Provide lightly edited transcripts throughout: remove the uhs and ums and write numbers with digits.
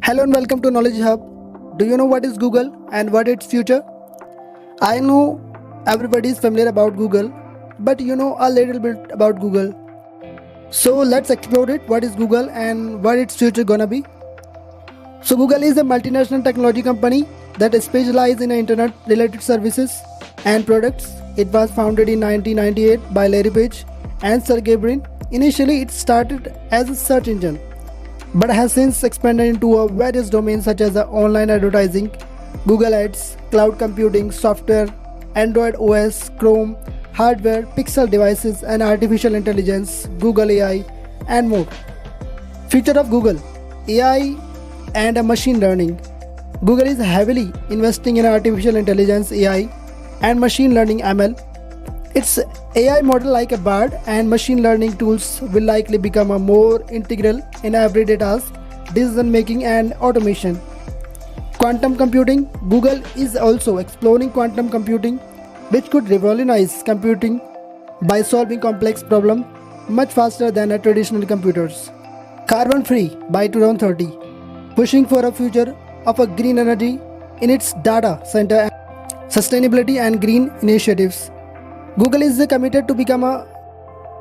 Hello and welcome to Knowledge Hub. Do you know what is Google and what its future? I know everybody is familiar about Google, but you know a little bit about Google. So let's explore it. What is Google and what its future gonna be? So Google is a multinational technology company that specializes in internet related services and products. It was founded in 1998 by Larry Page and Sergey Brin. Initially it started as a search engine, but has since expanded into various domains such as online advertising, Google Ads, cloud computing, software, Android OS, Chrome, hardware, Pixel devices, and artificial intelligence, Google AI, and more. Future of Google: AI and machine learning. Google is heavily investing in artificial intelligence (AI) and machine learning (ML). Its AI model like a Bard and machine learning tools will likely become a more integral in everyday tasks, decision making and automation. Quantum computing. Google is also exploring quantum computing, which could revolutionize computing by solving complex problems much faster than traditional computers. Carbon free by 2030, pushing for a future of a green energy in its data center, sustainability and green initiatives. Google is committed to become a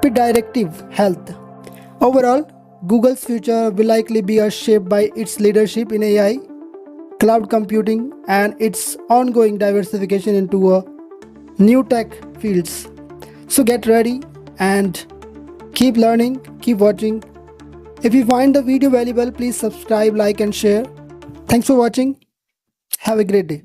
directive health. Overall, Google's future will likely be shaped by its leadership in AI, cloud computing, and its ongoing diversification into new tech fields. So get ready and keep learning, keep watching. If you find the video valuable, please subscribe, like, and share. Thanks for watching. Have a great day.